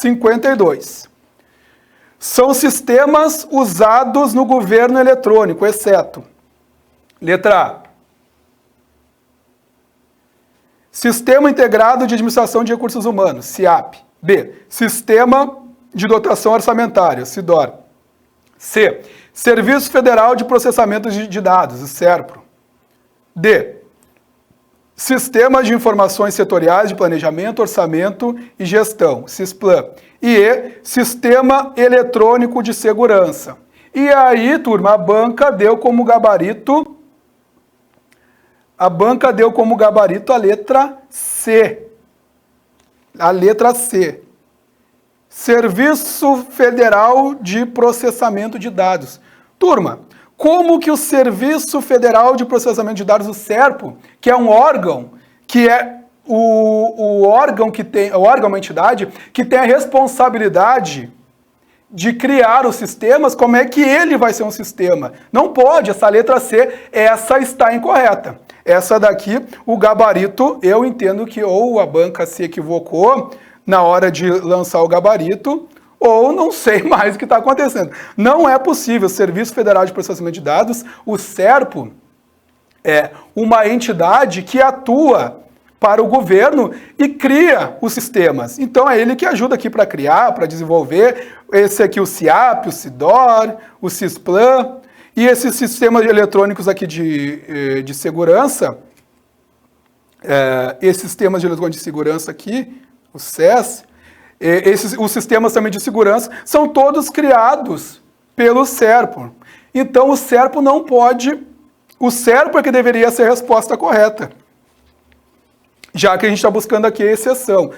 52. São sistemas usados no governo eletrônico, exceto. Letra A. Sistema Integrado de Administração de Recursos Humanos, SIAP. B. Sistema de Dotação Orçamentária, SIDOR. C. Serviço Federal de Processamento de Dados, SERPRO. D. Sistema de Informações Setoriais de Planejamento, Orçamento e Gestão, SISPLAN. E E. Sistema Eletrônico de Segurança. E aí, turma, a banca deu como gabarito a letra C. A letra C. Serviço Federal de Processamento de Dados. Turma, como que o Serviço Federal de Processamento de Dados, o SERPO, que é um órgão, que é o órgão que tem, o órgão, uma entidade, que tem a responsabilidade de criar os sistemas, como é que ele vai ser um sistema? Não pode, essa letra C, essa está incorreta. Essa daqui, o gabarito, eu entendo que ou a banca se equivocou na hora de lançar o gabarito, ou não sei mais o que está acontecendo. Não é possível. O Serviço Federal de Processamento de Dados, o SERPO, é uma entidade que atua para o governo e cria os sistemas. Então é ele que ajuda aqui para criar, para desenvolver. Esse aqui o SIAP, o SIDOR, o SISPLAN. E esses sistemas eletrônicos aqui de segurança, esses sistemas de eletrônicos de segurança aqui, o SES, os sistemas também de segurança, são todos criados pelo SERPO. Então o SERPO não pode, o SERPO é que deveria ser a resposta correta, já que a gente está buscando aqui a exceção.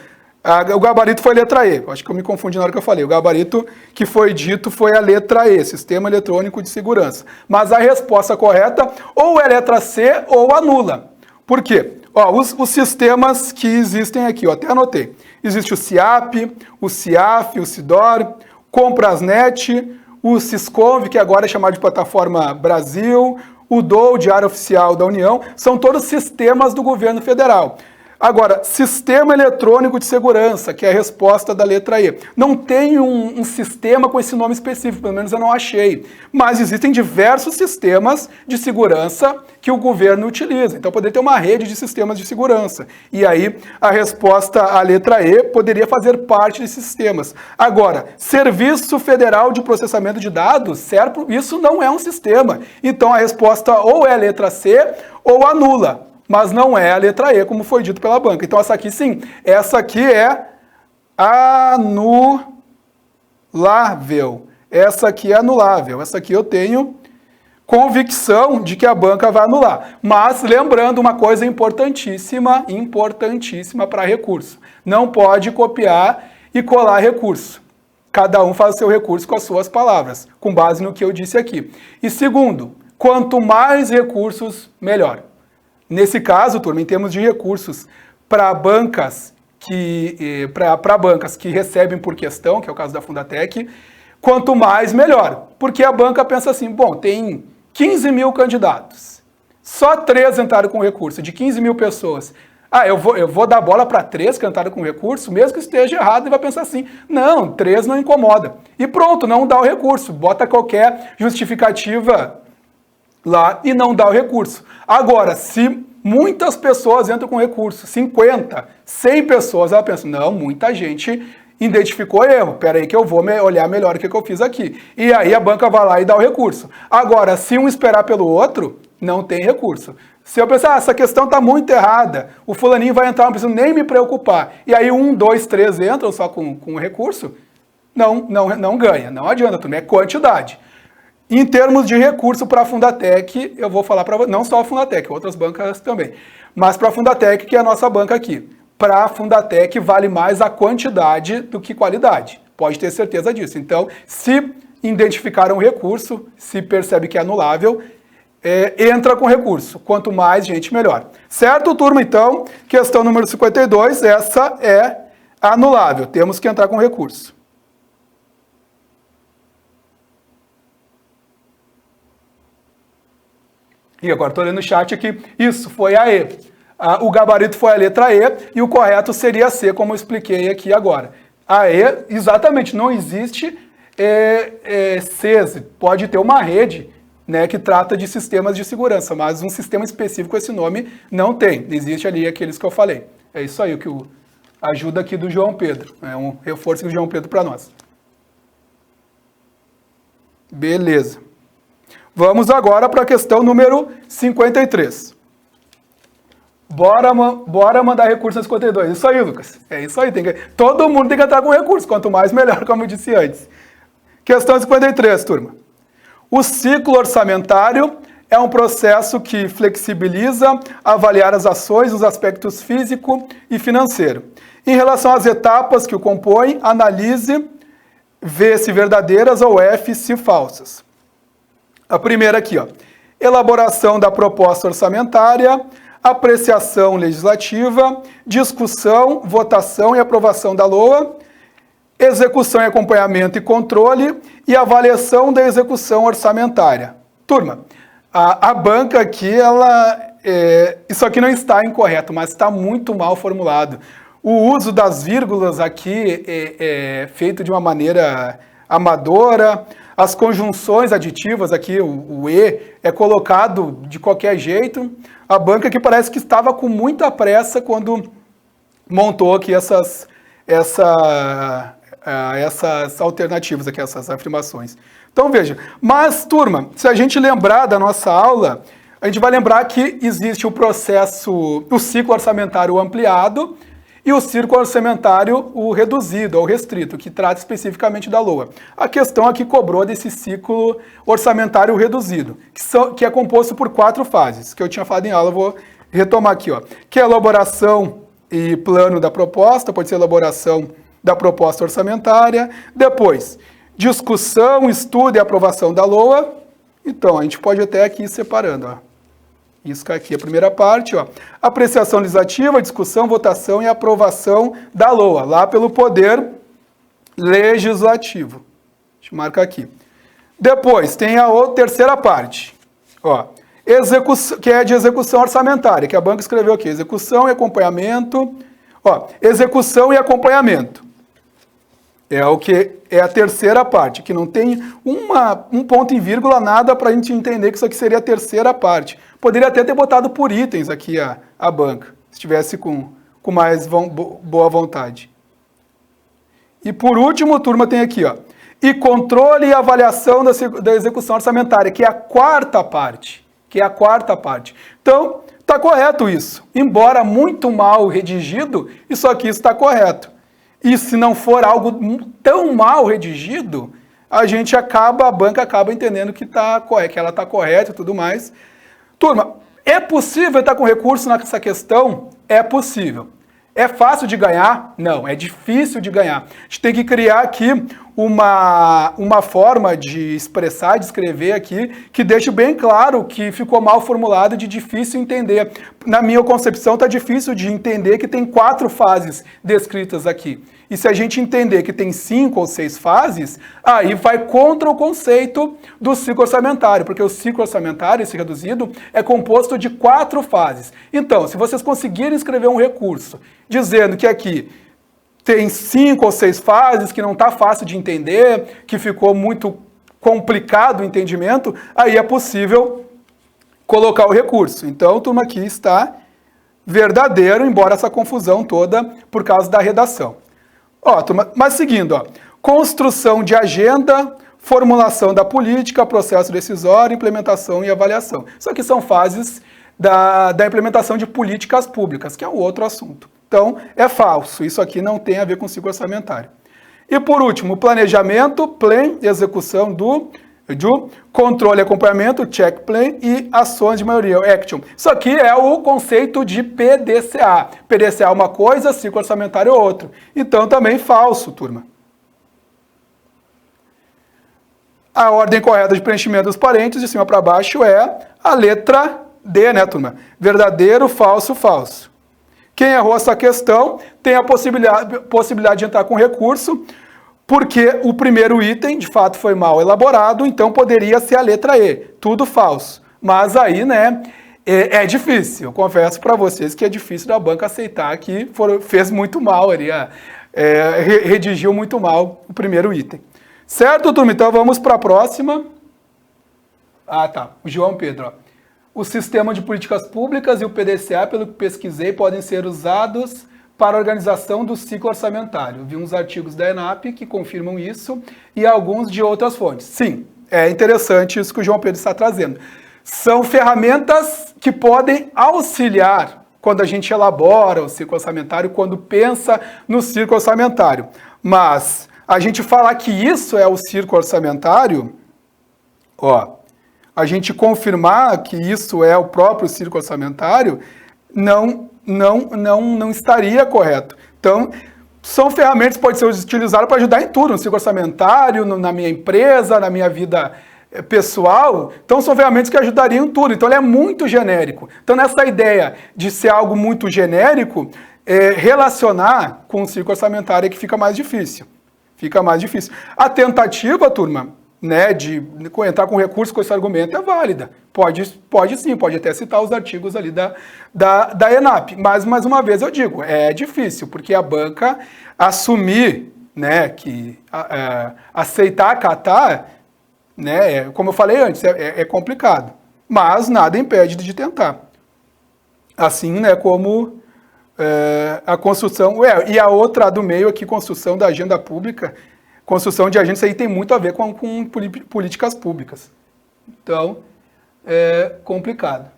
O gabarito foi a letra E, acho que eu me confundi na hora que eu falei. O gabarito que foi dito foi a letra E, Sistema Eletrônico de Segurança. Mas a resposta correta ou é a letra C ou anula. Por quê? Ó, os sistemas que existem aqui, ó, até anotei. Existe o SIAP, o SIAF, o SIDOR, Comprasnet, o Siscov, que agora é chamado de Plataforma Brasil, o DOU, Diário Oficial da União, são todos sistemas do governo federal. Agora, Sistema Eletrônico de Segurança, que é a resposta da letra E. Não tem um sistema com esse nome específico, pelo menos eu não achei. Mas existem diversos sistemas de segurança que o governo utiliza. Então, poderia ter uma rede de sistemas de segurança. E aí, a resposta à letra E poderia fazer parte desses sistemas. Agora, Serviço Federal de Processamento de Dados, SERPRO, isso não é um sistema. Então, a resposta ou é a letra C ou anula. Mas não é a letra E, como foi dito pela banca. Então essa aqui sim, essa aqui é anulável. Essa aqui é anulável. Essa aqui eu tenho convicção de que a banca vai anular. Mas lembrando uma coisa importantíssima para recurso. Não pode copiar e colar recurso. Cada um faz o seu recurso com as suas palavras, com base no que eu disse aqui. E segundo, quanto mais recursos, melhor. Nesse caso, turma, em termos de recursos para bancas que recebem por questão, que é o caso da Fundatec, quanto mais, melhor. Porque a banca pensa assim, bom, tem 15 mil candidatos, só 3 entraram com recurso, de 15 mil pessoas. Eu vou dar bola para 3 que entraram com recurso, mesmo que esteja errado, e vai pensar assim, não, 3 não incomoda. E pronto, não dá o recurso, bota qualquer justificativa lá e não dá o recurso. Agora, se muitas pessoas entram com recurso, 50, 100 pessoas, ela pensa, não, muita gente identificou erro, peraí que eu vou olhar melhor o que eu fiz aqui. E aí a banca vai lá e dá o recurso. Agora, se um esperar pelo outro, não tem recurso. Se eu pensar, essa questão está muito errada, o fulaninho vai entrar, não preciso nem me preocupar. E aí 1, 2, 3 entram só com recurso, não ganha, não adianta, também é quantidade. Em termos de recurso para a Fundatec, eu vou falar para não só a Fundatec, outras bancas também, mas para a Fundatec, que é a nossa banca aqui. Para a Fundatec vale mais a quantidade do que qualidade. Pode ter certeza disso. Então, se identificaram o recurso, se percebe que é anulável, entra com recurso. Quanto mais gente, melhor. Certo, turma? Então, questão número 52, essa é anulável. Temos que entrar com recurso. E agora estou lendo no chat aqui, isso, foi a E. O gabarito foi a letra E e o correto seria a C, como eu expliquei aqui agora. Exatamente, não existe CES, pode ter uma rede, né, que trata de sistemas de segurança, mas um sistema específico com esse nome não tem. Existe ali aqueles que eu falei. É isso aí, a ajuda aqui do João Pedro. É um reforço do João Pedro para nós. Beleza. Vamos agora para a questão número 53. Bora mandar recurso na 52. Isso aí, Lucas. É isso aí. Todo mundo tem que entrar com recurso. Quanto mais, melhor, como eu disse antes. Questão 53, turma. O ciclo orçamentário é um processo que flexibiliza avaliar as ações nos aspectos físico e financeiro. Em relação às etapas que o compõem, analise V se verdadeiras ou F se falsas. A primeira aqui, ó. Elaboração da proposta orçamentária, apreciação legislativa, discussão, votação e aprovação da LOA, execução e acompanhamento e controle e avaliação da execução orçamentária. Turma, a banca aqui, isso aqui não está incorreto, mas está muito mal formulado. O uso das vírgulas aqui é feito de uma maneira amadora, as conjunções aditivas aqui, o E, é colocado de qualquer jeito. A banca aqui parece que estava com muita pressa quando montou aqui essas alternativas aqui, essas afirmações. Então veja, mas turma, se a gente lembrar da nossa aula, a gente vai lembrar que existe o ciclo orçamentário ampliado e o ciclo orçamentário reduzido, ou restrito, que trata especificamente da LOA. A questão aqui cobrou desse ciclo orçamentário reduzido, que é composto por 4 fases, que eu tinha falado em aula, vou retomar aqui, ó, que é a elaboração e plano da proposta, pode ser elaboração da proposta orçamentária, depois discussão, estudo e aprovação da LOA. Então, a gente pode até aqui ir separando, ó. Isso aqui é a primeira parte, ó. Apreciação legislativa, discussão, votação e aprovação da LOA, lá pelo Poder Legislativo. Deixa eu marcar aqui. Depois, tem a terceira parte, ó. Que é de execução orçamentária, que a banca escreveu aqui. Execução e acompanhamento. Ó, execução e acompanhamento. É o que é a terceira parte, que não tem um ponto em vírgula, nada para a gente entender que isso aqui seria a terceira parte. Poderia até ter botado por itens aqui a banca, se estivesse com mais boa vontade. E por último, turma, tem aqui, ó, e controle e avaliação da execução orçamentária, que é a quarta parte. Então, está correto isso. Embora muito mal redigido, isso aqui está correto. E se não for algo tão mal redigido, a banca acaba entendendo que ela está correta e tudo mais. Turma, é possível estar com recurso nessa questão? É possível. É fácil de ganhar? Não, é difícil de ganhar. A gente tem que criar aqui uma forma de expressar, de escrever aqui, que deixe bem claro que ficou mal formulado, de difícil entender. Na minha concepção, está difícil de entender que tem 4 fases descritas aqui. E se a gente entender que tem 5 ou 6 fases, aí vai contra o conceito do ciclo orçamentário, porque o ciclo orçamentário, esse reduzido, é composto de 4 fases. Então, se vocês conseguirem escrever um recurso dizendo que aqui tem 5 ou 6 fases, que não está fácil de entender, que ficou muito complicado o entendimento, aí é possível colocar o recurso. Então, turma, aqui está verdadeiro, embora essa confusão toda por causa da redação. Ó, turma, mas seguindo, ó, construção de agenda, formulação da política, processo decisório, implementação e avaliação. Isso aqui são fases da implementação de políticas públicas, que é um outro assunto. Então, é falso. Isso aqui não tem a ver com ciclo orçamentário. E por último, planejamento, plan, execução do controle e acompanhamento, check plan, e ações de maioria, action. Isso aqui é o conceito de PDCA. PDCA é uma coisa, ciclo orçamentário é outro. Então, também falso, turma. A ordem correta de preenchimento dos parênteses, de cima para baixo, é a letra D, né, turma? Verdadeiro, falso, falso. Quem errou essa questão tem a possibilidade de entrar com recurso, porque o primeiro item, de fato, foi mal elaborado, então poderia ser a letra E, tudo falso. Mas aí, né, é difícil. Eu confesso para vocês que é difícil da banca aceitar que fez muito mal ali redigiu muito mal o primeiro item. Certo, turma? Então vamos para a próxima. Ah, tá. O João Pedro. Ó. O sistema de políticas públicas e o PDCA, pelo que pesquisei, podem ser usados para a organização do ciclo orçamentário. Vi uns artigos da ENAP que confirmam isso e alguns de outras fontes. Sim, é interessante isso que o João Pedro está trazendo. São ferramentas que podem auxiliar quando a gente elabora o ciclo orçamentário, quando pensa no ciclo orçamentário. Mas a gente falar que isso é o ciclo orçamentário, ó, a gente confirmar que isso é o próprio ciclo orçamentário, não estaria correto. Então, são ferramentas que podem ser utilizadas para ajudar em tudo, no ciclo orçamentário, na minha empresa, na minha vida pessoal. Então, são ferramentas que ajudariam em tudo. Então, ele é muito genérico. Então, nessa ideia de ser algo muito genérico, relacionar com o ciclo orçamentário é que fica mais difícil. Fica mais difícil. A tentativa, turma, né, de entrar com recurso com esse argumento é válida. Pode sim, pode até citar os artigos ali da ENAP. Mas, mais uma vez, eu digo, é difícil, porque a banca assumir, né, que aceitar, acatar, né, como eu falei antes, é complicado. Mas nada impede de tentar. Assim, né, como a construção... e a outra do meio aqui, construção da agenda pública, construção de agenda, isso aí tem muito a ver com políticas públicas. Então, é complicado.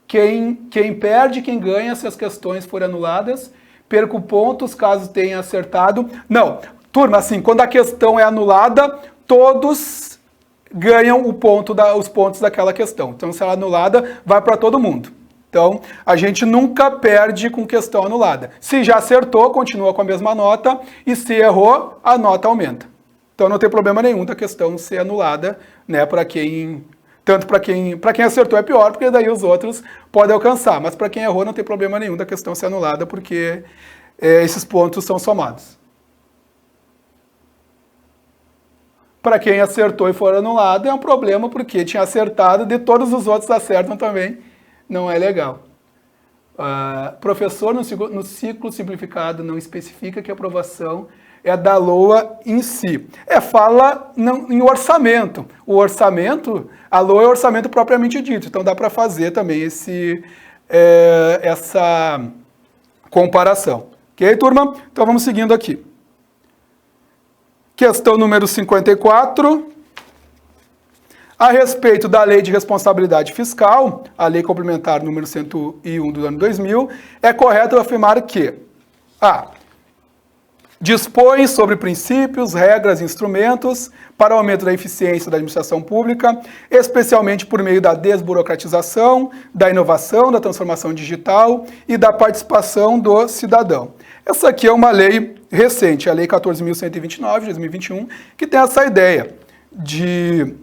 Quem perde, quem ganha se as questões forem anuladas, perco pontos caso tenha acertado. Não, turma, assim, quando a questão é anulada, todos ganham os pontos daquela questão. Então, se ela é anulada, vai para todo mundo. Então, a gente nunca perde com questão anulada. Se já acertou, continua com a mesma nota, e se errou, a nota aumenta. Então, não tem problema nenhum da questão ser anulada, né, tanto para quem acertou é pior, porque daí os outros podem alcançar, mas para quem errou não tem problema nenhum da questão ser anulada, porque esses pontos são somados. Para quem acertou e for anulado, é um problema, porque tinha acertado, de todos os outros acertam também, não é legal. Professor, no ciclo simplificado, não especifica que a aprovação é da LOA em si. Fala em orçamento. O orçamento, a LOA é orçamento propriamente dito, então dá para fazer também essa comparação. Ok, turma? Então vamos seguindo aqui. Questão número 54. A respeito da Lei de Responsabilidade Fiscal, a Lei Complementar número 101 do ano 2000, é correto afirmar que dispõe sobre princípios, regras e instrumentos para o aumento da eficiência da administração pública, especialmente por meio da desburocratização, da inovação, da transformação digital e da participação do cidadão. Essa aqui é uma lei recente, a Lei 14.129 de 2021, que tem essa ideia de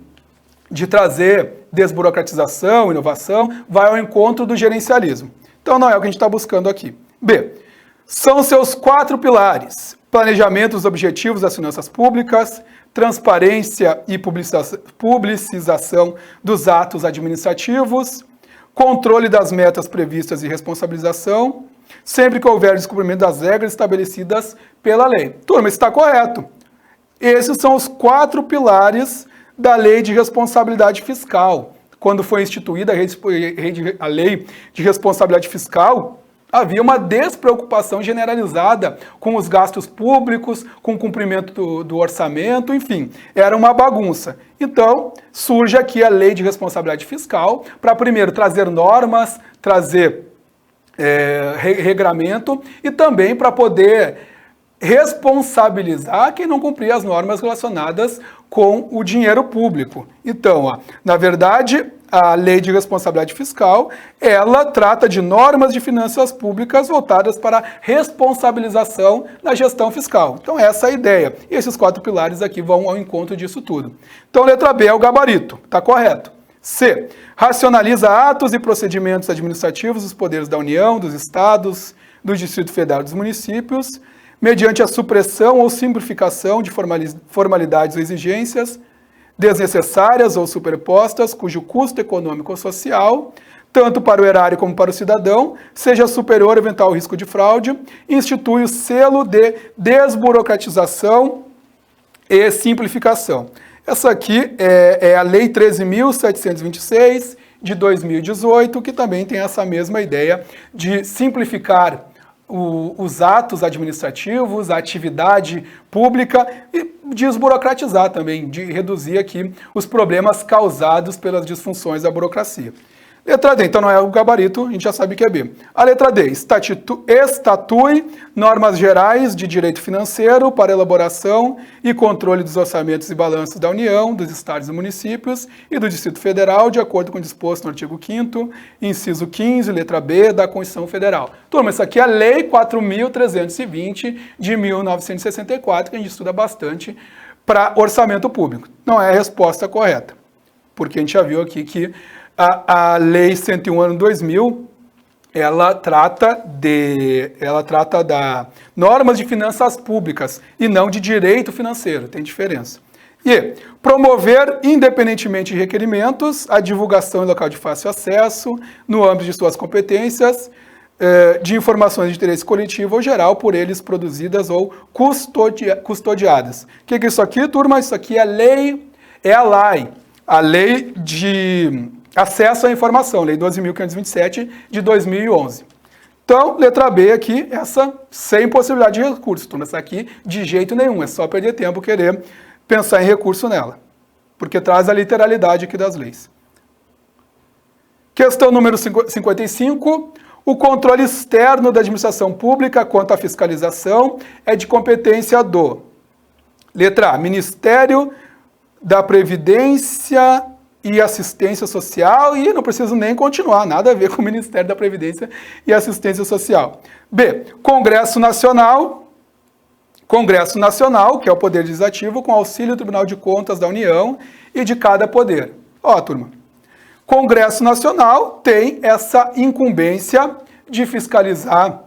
trazer desburocratização, inovação, vai ao encontro do gerencialismo. Então não é o que a gente está buscando aqui. B. São seus 4 pilares: planejamento dos objetivos das finanças públicas, transparência e publicização dos atos administrativos, controle das metas previstas e responsabilização, sempre que houver descumprimento das regras estabelecidas pela lei. Turma, isso está correto. Esses são os 4 pilares da Lei de Responsabilidade Fiscal. Quando foi instituída a Lei de Responsabilidade Fiscal, havia uma despreocupação generalizada com os gastos públicos, com o cumprimento do orçamento, enfim, era uma bagunça. Então, surge aqui a Lei de Responsabilidade Fiscal para, primeiro, trazer normas, trazer regramento e também para poder responsabilizar quem não cumpria as normas relacionadas com o dinheiro público. Então, na verdade, a Lei de Responsabilidade Fiscal, ela trata de normas de finanças públicas voltadas para responsabilização na gestão fiscal. Então, essa é a ideia. E esses 4 pilares aqui vão ao encontro disso tudo. Então, letra B é o gabarito. Está correto. C. Racionaliza atos e procedimentos administrativos dos poderes da União, dos Estados, do Distrito Federal e dos municípios, mediante a supressão ou simplificação de formalidades ou exigências desnecessárias ou superpostas, cujo custo econômico ou social tanto para o erário como para o cidadão, seja superior ao eventual risco de fraude, institui o selo de desburocratização e simplificação. Essa aqui é a Lei 13.726 de 2018, que também tem essa mesma ideia de simplificar os atos administrativos, a atividade pública e desburocratizar também, de reduzir aqui os problemas causados pelas disfunções da burocracia. Letra D, então não é o gabarito, a gente já sabe que é B. A letra D, estatui normas gerais de direito financeiro para elaboração e controle dos orçamentos e balanços da União, dos estados e municípios e do Distrito Federal, de acordo com o disposto no artigo 5º, inciso 15, letra B, da Constituição Federal. Turma, isso aqui é a Lei 4.320 de 1964, que a gente estuda bastante para orçamento público. Não é a resposta correta, porque a gente já viu aqui que a Lei 101 ano 2000, ela trata da normas de finanças públicas e não de direito financeiro, tem diferença. E promover, independentemente de requerimentos, a divulgação em local de fácil acesso, no âmbito de suas competências, de informações de interesse coletivo ou geral por eles produzidas ou custodiadas. O que é isso aqui, turma? Isso aqui é a lei de acesso à informação, Lei 12.527 de 2011. Então, letra B aqui, essa sem possibilidade de recurso. Turma, essa aqui de jeito nenhum, é só perder tempo querer pensar em recurso nela, porque traz a literalidade aqui das leis. Questão número 55. O controle externo da administração pública quanto à fiscalização é de competência do... Letra A, Ministério da Previdência e Assistência Social, e não preciso nem continuar, nada a ver com o Ministério da Previdência e Assistência Social. B, Congresso Nacional, que é o Poder Legislativo, com auxílio do Tribunal de Contas da União e de cada poder. Ó, turma, Congresso Nacional tem essa incumbência de fiscalizar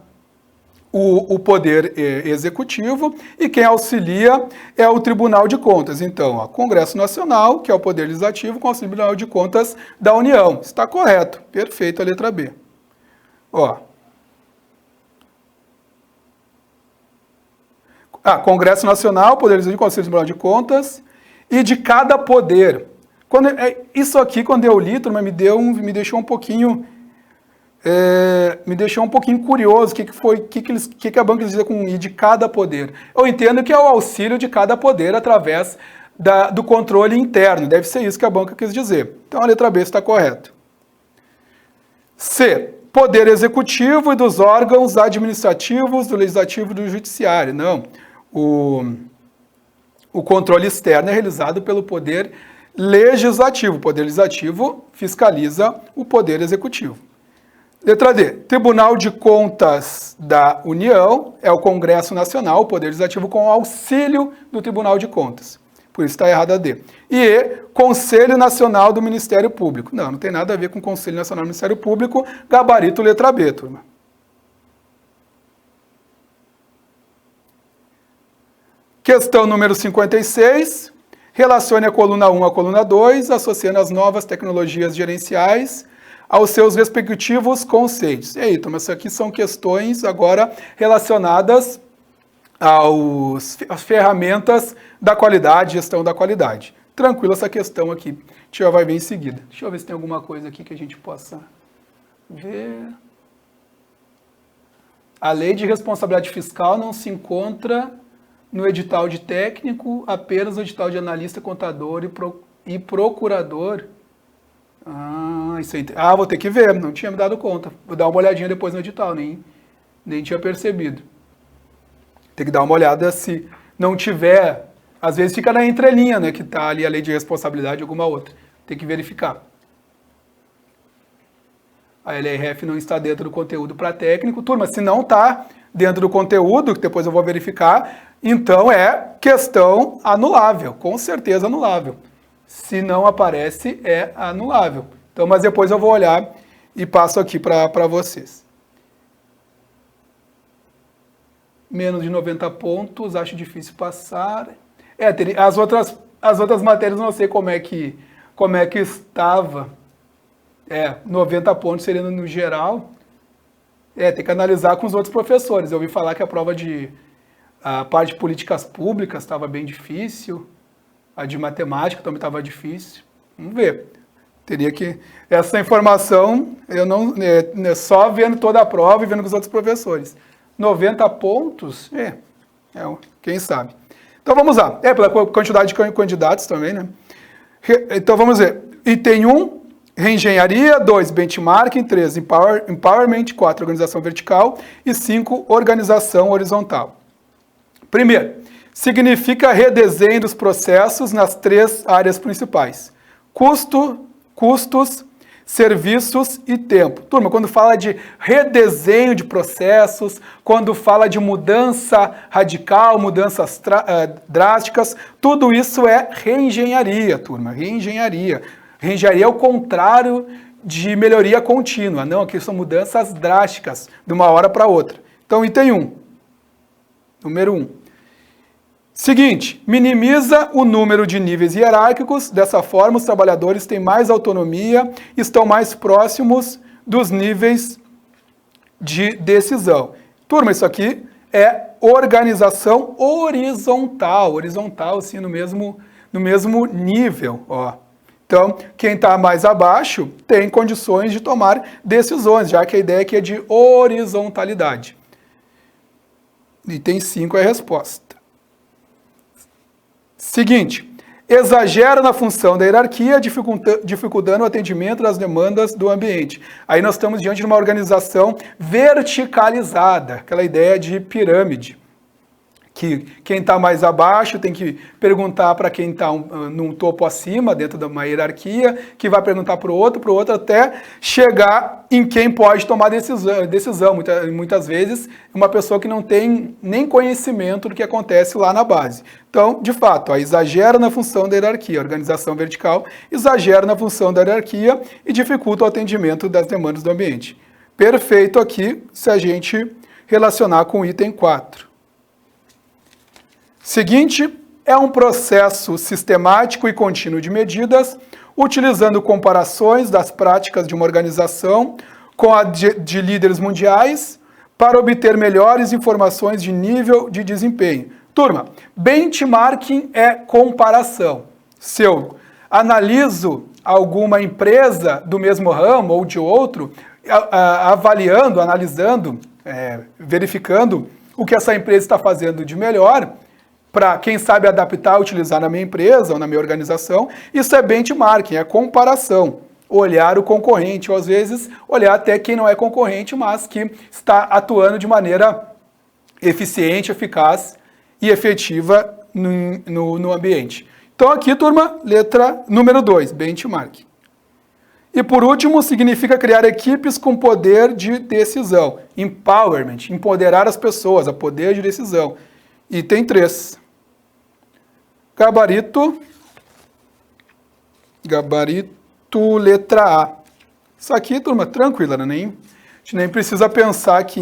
o Poder Executivo, e quem auxilia é o Tribunal de Contas. Então, ó, Congresso Nacional, que é o Poder Legislativo, com auxílio do Tribunal de Contas da União. Está correto. Perfeito a letra B. Ó. Congresso Nacional, Poder Legislativo, com auxílio do Tribunal de Contas e de cada poder. Isso aqui, quando eu li, turma, me deixou um pouquinho... me deixou um pouquinho curioso o que a banca diz com "e de cada poder". Eu entendo que é o auxílio de cada poder através do controle interno. Deve ser isso que a banca quis dizer. Então a letra B está correta. C. Poder executivo e dos órgãos administrativos, do legislativo e do judiciário. Não. O controle externo é realizado pelo poder legislativo. O poder legislativo fiscaliza o poder executivo. Letra D. Tribunal de Contas da União é o Congresso Nacional, o Poder Legislativo, com auxílio do Tribunal de Contas. Por isso está errada a D. E E. Conselho Nacional do Ministério Público. Não tem nada a ver com Conselho Nacional do Ministério Público. Gabarito letra B, turma. Questão número 56. Relacione a coluna 1 à coluna 2, associando as novas tecnologias gerenciais aos seus respectivos conceitos. E aí, turma, isso aqui são questões agora relacionadas às ferramentas da qualidade, gestão da qualidade. Tranquilo essa questão aqui, a gente já vai ver em seguida. Deixa eu ver se tem alguma coisa aqui que a gente possa ver. A lei de responsabilidade fiscal não se encontra no edital de técnico, apenas no edital de analista, contador e procurador. Isso aí. Vou ter que ver, não tinha me dado conta. Vou dar uma olhadinha depois no edital, nem tinha percebido. Tem que dar uma olhada se não tiver. Às vezes fica na entrelinha, né, que está ali a lei de responsabilidade ou alguma outra. Tem que verificar. A LRF não está dentro do conteúdo para técnico. Turma, se não está dentro do conteúdo, que depois eu vou verificar, então é questão anulável, com certeza anulável. Se não aparece, é anulável. Então, mas depois eu vou olhar e passo aqui para vocês. Menos de 90 pontos, acho difícil passar. As outras matérias não sei como é que estava. 90 pontos seria no geral. Tem que analisar com os outros professores. Eu ouvi falar que a prova a parte de políticas públicas estava bem difícil, a de matemática também estava difícil. Vamos ver. Teria que... Essa informação, eu não... só vendo toda a prova e vendo com os outros professores. 90 pontos, quem sabe. Então vamos lá. Pela quantidade de candidatos também, né? Então vamos ver. Item 1, reengenharia. 2, benchmarking. 3, empowerment. 4, organização vertical. E 5, organização horizontal. Primeiro, significa redesenho dos processos nas 3 áreas principais. Custos, serviços e tempo. Turma, quando fala de redesenho de processos, quando fala de mudança radical, mudanças drásticas, tudo isso é reengenharia, turma, reengenharia. Reengenharia é o contrário de melhoria contínua. Não, aqui são mudanças drásticas, de uma hora para outra. Então, item 1. Número 1. Seguinte, minimiza o número de níveis hierárquicos, dessa forma os trabalhadores têm mais autonomia e estão mais próximos dos níveis de decisão. Turma, isso aqui é organização horizontal, sim, no mesmo nível, ó. Então, quem está mais abaixo tem condições de tomar decisões, já que a ideia aqui é de horizontalidade. Item 5 é a resposta. Seguinte, exagera na função da hierarquia, dificultando o atendimento das demandas do ambiente. Aí nós estamos diante de uma organização verticalizada, aquela ideia de pirâmide, que quem está mais abaixo tem que perguntar para quem está num topo acima, dentro de uma hierarquia, que vai perguntar para o outro, até chegar em quem pode tomar decisão. Muitas vezes, uma pessoa que não tem nem conhecimento do que acontece lá na base. Então, de fato, exagera na função da hierarquia, organização vertical, exagera na função da hierarquia e dificulta o atendimento das demandas do ambiente. Perfeito aqui, se a gente relacionar com o item 4. Seguinte, é um processo sistemático e contínuo de medidas, utilizando comparações das práticas de uma organização com a de líderes mundiais para obter melhores informações de nível de desempenho. Turma, benchmarking é comparação. Se eu analiso alguma empresa do mesmo ramo ou de outro, avaliando, analisando, verificando o que essa empresa está fazendo de melhor, para quem sabe adaptar, utilizar na minha empresa ou na minha organização, isso é benchmarking, é comparação. Olhar o concorrente, ou às vezes olhar até quem não é concorrente, mas que está atuando de maneira eficiente, eficaz e efetiva no ambiente. Então aqui, turma, letra número 2, benchmarking. E por último, significa criar equipes com poder de decisão. Empowerment, empoderar as pessoas, a poder de decisão. Item 3. Gabarito letra A. Isso aqui, turma, tranquila, né? A gente nem precisa pensar aqui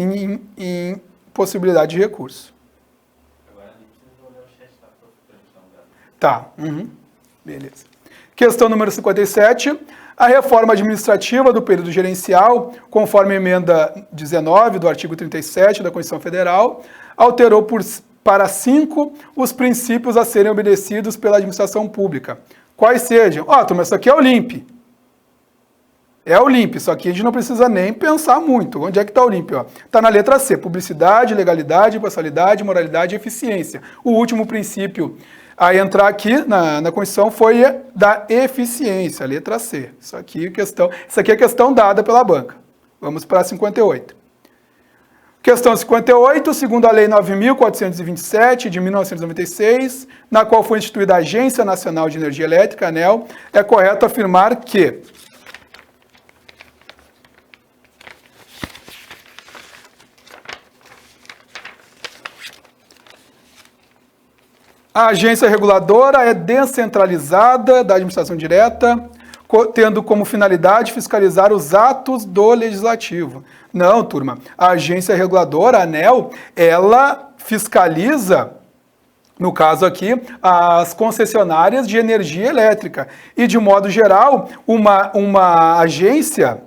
em possibilidade de recurso. Agora nem precisa olhar o chat tá? Beleza. Questão número 57. A reforma administrativa do período gerencial, conforme a emenda 19 do artigo 37 da Constituição Federal, alterou para 5 os princípios a serem obedecidos pela administração pública. Quais sejam? Turma, isso aqui é o LIMP. É o LIMP, isso aqui a gente não precisa nem pensar muito. Onde é que está o LIMP? Está na letra C, publicidade, legalidade, imparcialidade, moralidade e eficiência. O último princípio a entrar aqui na Constituição foi da eficiência, letra C. Isso aqui é questão dada pela banca. Vamos para 58. Questão 58, segundo a Lei 9.427, de 1996, na qual foi instituída a Agência Nacional de Energia Elétrica, ANEEL, é correto afirmar que a agência reguladora é descentralizada da administração direta, tendo como finalidade fiscalizar os atos do legislativo. Não, turma, a agência reguladora, a ANEEL, ela fiscaliza No caso aqui, as concessionárias de energia elétrica. E, de modo geral, uma agência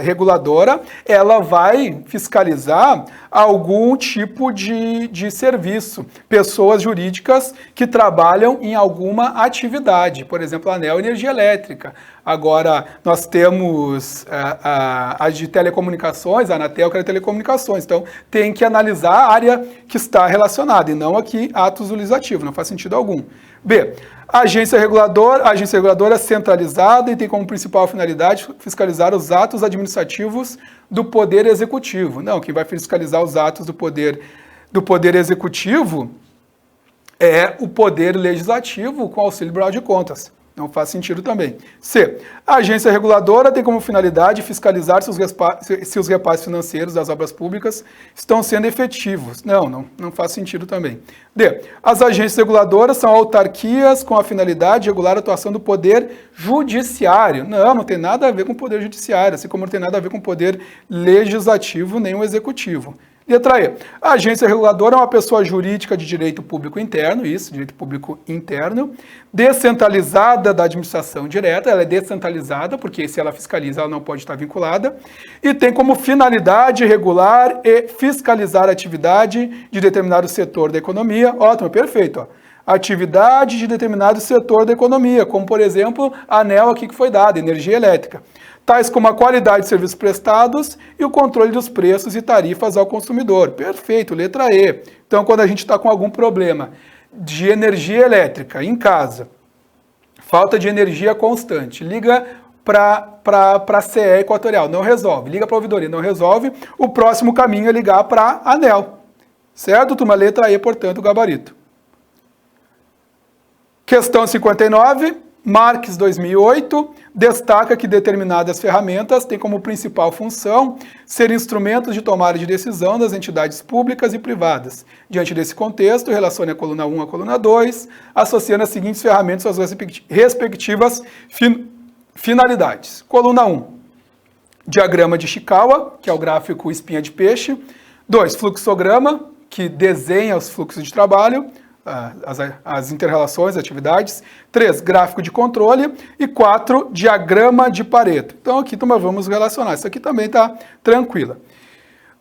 reguladora, ela vai fiscalizar algum tipo de serviço, pessoas jurídicas que trabalham em alguma atividade, por exemplo, a ANEEL Energia Elétrica. Agora, nós temos a de telecomunicações, a Anatel, que é de telecomunicações, então tem que analisar a área que está relacionada, e não aqui atos legislativos, não faz sentido algum. B. A agência reguladora é centralizada e tem como principal finalidade fiscalizar os atos administrativos do Poder Executivo. Não, quem vai fiscalizar os atos do Poder Executivo é o Poder Legislativo com auxílio do Tribunal de Contas. Não faz sentido também. C. A agência reguladora tem como finalidade fiscalizar se os repasses financeiros das obras públicas estão sendo efetivos. Não faz sentido também. D. As agências reguladoras são autarquias com a finalidade de regular a atuação do Poder Judiciário. Não tem nada a ver com o Poder Judiciário, assim como não tem nada a ver com o Poder Legislativo nem o Executivo. Letra E. A agência reguladora é uma pessoa jurídica de direito público interno, direito público interno, descentralizada da administração direta, ela é descentralizada, porque se ela fiscaliza, ela não pode estar vinculada, e tem como finalidade regular e fiscalizar a atividade de determinado setor da economia. Ótimo, perfeito. Atividade de determinado setor da economia, como, por exemplo, a ANEEL aqui que foi dada, energia elétrica. Tais como a qualidade de serviços prestados e o controle dos preços e tarifas ao consumidor. Perfeito, letra E. Então, quando a gente está com algum problema de energia elétrica em casa, falta de energia constante, liga para a CE Equatorial, não resolve. Liga para a ouvidoria, não resolve. O próximo caminho é ligar para a ANEEL. Certo, turma? Letra E, portanto, o gabarito. Questão 59. Marques 2008 destaca que determinadas ferramentas têm como principal função ser instrumentos de tomada de decisão das entidades públicas e privadas. Diante desse contexto, relacione a coluna 1 à coluna 2, associando as seguintes ferramentas às suas respectivas finalidades. Coluna 1, diagrama de Ishikawa, que é o gráfico espinha de peixe. 2, fluxograma, que desenha os fluxos de trabalho, as inter-relações, atividades. 3, gráfico de controle. E 4, diagrama de Pareto. Então aqui vamos relacionar. Isso aqui também está tranquila.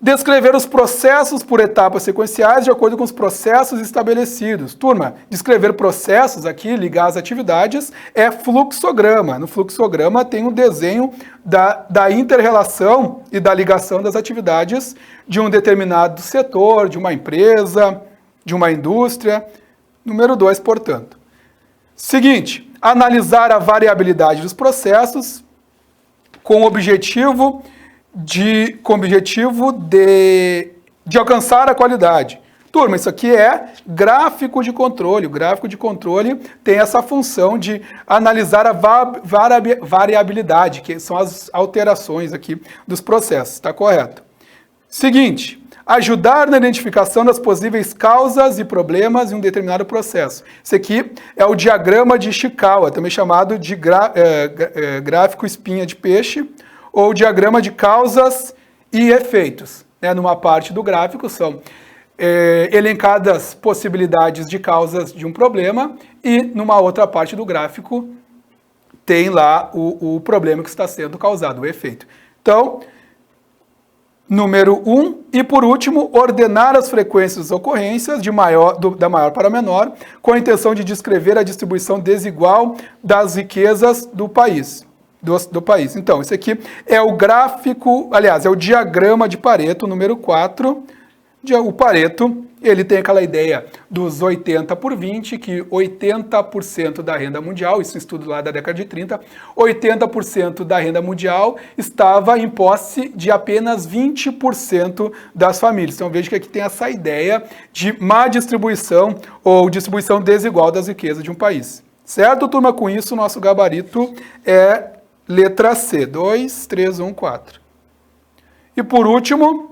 Descrever os processos por etapas sequenciais de acordo com os processos estabelecidos. Turma, descrever processos aqui, ligar as atividades, é fluxograma. No fluxograma tem um desenho da inter-relação e da ligação das atividades de um determinado setor, de uma empresa, de uma indústria. Número 2, portanto. Seguinte, analisar a variabilidade dos processos com o objetivo de alcançar a qualidade. Turma, isso aqui é gráfico de controle. O gráfico de controle tem essa função de analisar a variabilidade, que são as alterações aqui dos processos. Está correto? Seguinte, ajudar na identificação das possíveis causas e problemas em um determinado processo. Esse aqui é o diagrama de Ishikawa, também chamado de gráfico espinha de peixe, ou diagrama de causas e efeitos. Numa parte do gráfico são elencadas possibilidades de causas de um problema, e numa outra parte do gráfico tem lá o problema que está sendo causado, o efeito. Então, número 1, e por último, ordenar as frequências das ocorrências da maior para a menor, com a intenção de descrever a distribuição desigual das riquezas do país. Então, esse aqui é o gráfico, aliás, é o diagrama de Pareto, número 4. O Pareto, ele tem aquela ideia dos 80/20, que 80% da renda mundial, isso é um estudo lá da década de 30, 80% da renda mundial estava em posse de apenas 20% das famílias. Então veja que aqui tem essa ideia de má distribuição ou distribuição desigual das riquezas de um país. Certo, turma? Com isso, o nosso gabarito é letra C, 2, 3, 1, 4. E por último,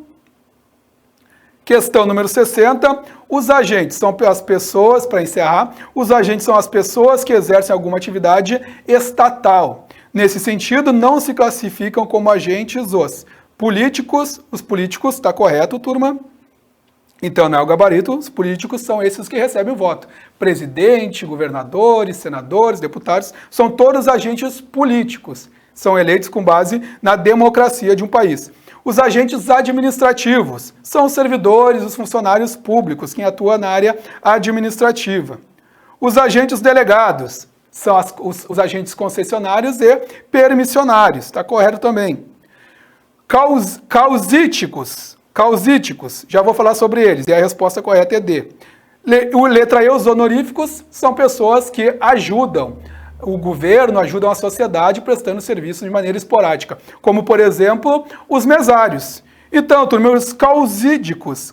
questão número 60, os agentes são as pessoas, para encerrar, os agentes são as pessoas que exercem alguma atividade estatal. Nesse sentido, não se classificam como agentes os políticos, está correto, turma? Então, não é o gabarito, os políticos são esses que recebem o voto. Presidente, governadores, senadores, deputados, são todos agentes políticos. São eleitos com base na democracia de um país. Os agentes administrativos são os servidores, os funcionários públicos, quem atua na área administrativa. Os agentes delegados são os agentes concessionários e permissionários, está correto também. Causíticos, já vou falar sobre eles, e a resposta correta é D. Letra E, os honoríficos, são pessoas que ajudam o governo, ajudam a sociedade prestando serviços de maneira esporádica, como, por exemplo, os mesários. Então, turma, os causídicos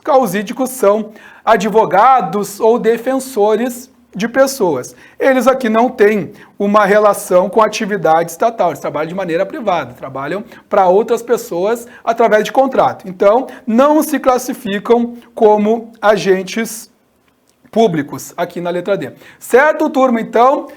são advogados ou defensores de pessoas. Eles aqui não têm uma relação com a atividade estatal, eles trabalham de maneira privada, trabalham para outras pessoas através de contrato. Então, não se classificam como agentes públicos aqui na letra D. Certo, turma? Então,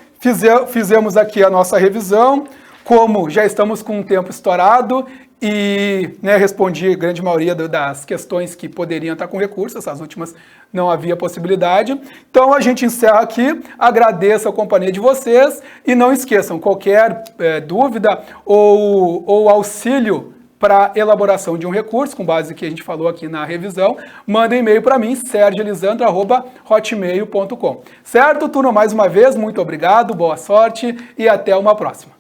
fizemos aqui a nossa revisão. Como já estamos com um tempo estourado e respondi a grande maioria das questões que poderiam estar com recurso, essas últimas não havia possibilidade. Então a gente encerra aqui, agradeço a companhia de vocês e não esqueçam, qualquer dúvida ou auxílio para elaboração de um recurso, com base no que a gente falou aqui na revisão, manda um e-mail para mim, sergioelisandro@hotmail.com. Certo, turma? Mais uma vez, muito obrigado, boa sorte e até uma próxima.